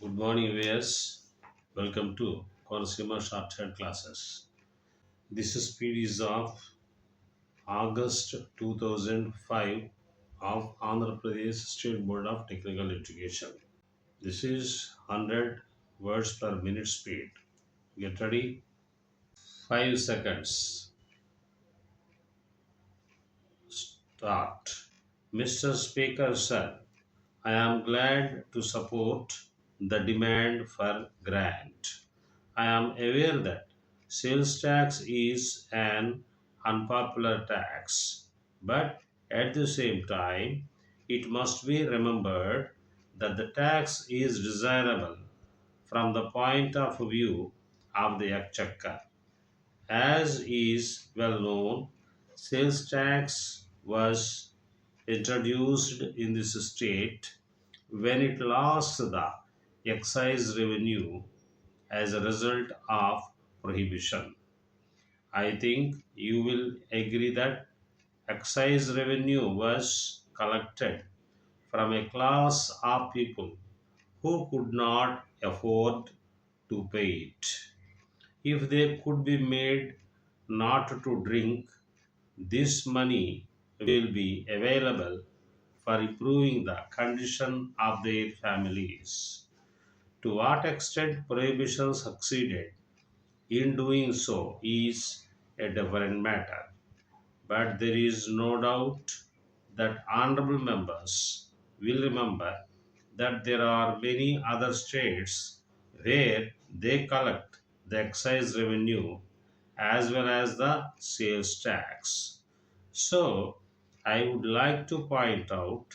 Good morning, viewers. Welcome to Consumer Shorthand classes. This speed is of August 2005 of Andhra Pradesh State Board of Technical Education. This is 100 words per minute speed. Get ready. 5 seconds. Start. Mr. Speaker, sir, I am glad to support the demand for grant. I am aware that sales tax is an unpopular tax, but at the same time, it must be remembered that the tax is desirable from the point of view of the exchequer. As is well known, sales tax was introduced in this state when it lost the excise revenue as a result of prohibition. I think you will agree that excise revenue was collected from a class of people who could not afford to pay it. If they could be made not to drink, this money will be available for improving the condition of their families. To what extent prohibition succeeded in doing so is a different matter. But there is no doubt that honorable members will remember that there are many other states where they collect the excise revenue as well as the sales tax. So, I would like to point out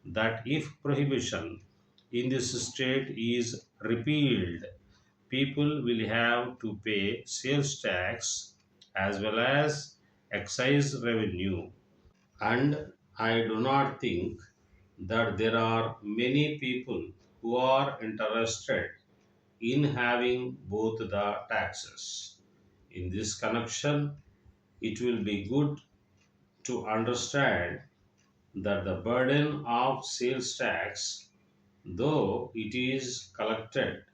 that if prohibition in this state is repealed, people will have to pay sales tax as well as excise revenue. And I do not think that there are many people who are interested in having both the taxes. In this connection, it will be good to understand that the burden of sales tax, though it is collected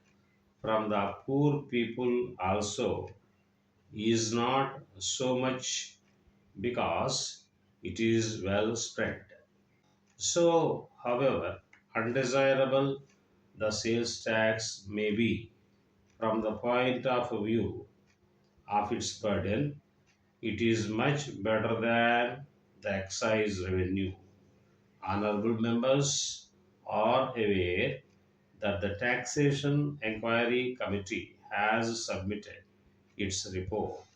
from the poor people also, is not so much because it is well spread. So, however undesirable the sales tax may be from the point of view of its burden, it is much better than the excise revenue. Honorable members are aware that the Taxation Enquiry Committee has submitted its report.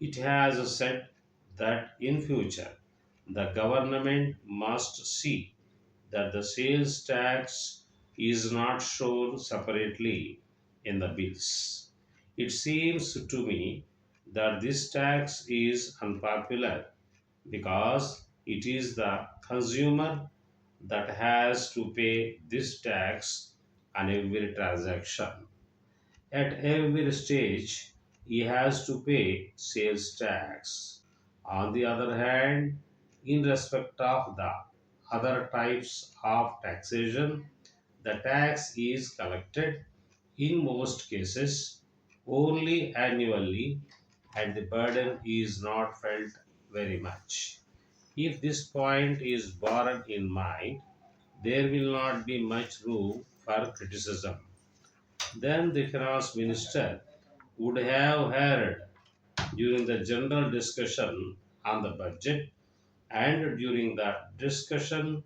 It has said that in future the government must see that the sales tax is not shown separately in the bills. It seems to me that this tax is unpopular because it is the consumer that has to pay this tax on every transaction. At every stage, he has to pay sales tax. On the other hand, in respect of the other types of taxation, the tax is collected in most cases only annually and the burden is not felt very much. If this point is borne in mind, there will not be much room for criticism. Then the finance minister would have heard during the general discussion on the budget and during the discussion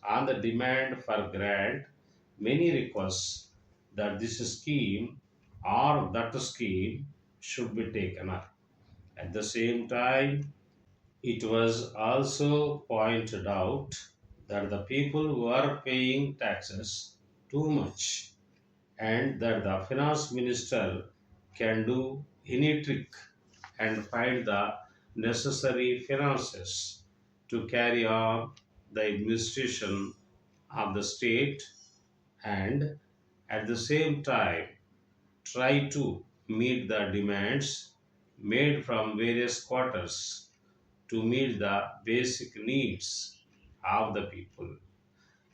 on the demand for grant many requests that this scheme or that scheme should be taken up. At the same time, it was also pointed out that the people who are paying taxes too much and that the finance minister can do any trick and find the necessary finances to carry on the administration of the state and at the same time try to meet the demands made from various quarters to meet the basic needs of the people.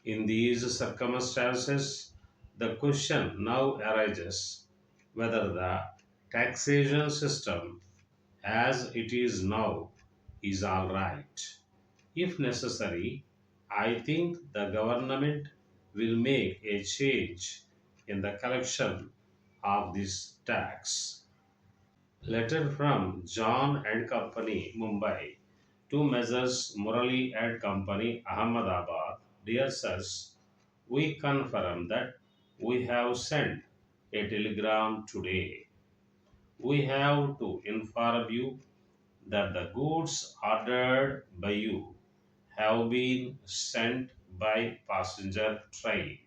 In these circumstances, The question now arises whether the taxation system as it is now is all right. If necessary, I think the government will make a change in the collection of this tax. Letter from John and Company, Mumbai, to Messrs. Murali and Company, Ahmedabad. Dear sirs, we confirm that we have sent a telegram today. We have to inform you that the goods ordered by you have been sent by passenger train.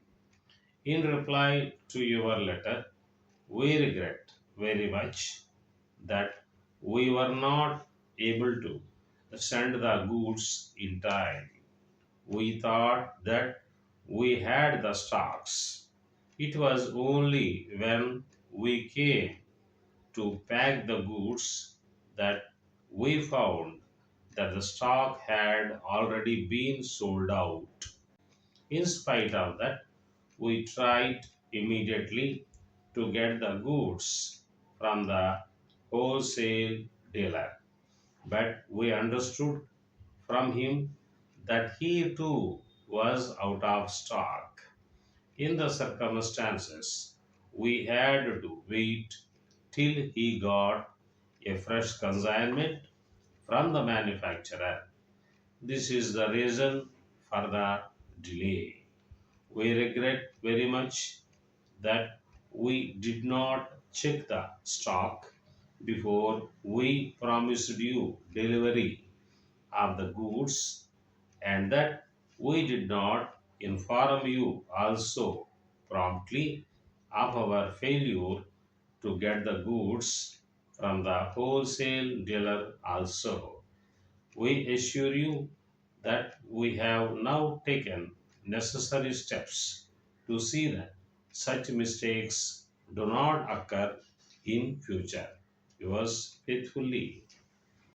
In reply to your letter, we regret very much that we were not able to send the goods in time. We thought that we had the stocks. It was only when we came to pack the goods that we found that the stock had already been sold out. In spite of that, we tried immediately to get the goods from the wholesale dealer, but we understood from him that he too was out of stock. In the circumstances, we had to wait till he got a fresh consignment from the manufacturer. This is the reason for the delay. We regret very much that we did not check the stock before we promised you delivery of the goods, and that we did not inform you also promptly of our failure to get the goods from the wholesale dealer also. We assure you that we have now taken necessary steps to see that such mistakes do not occur in future. Yours faithfully,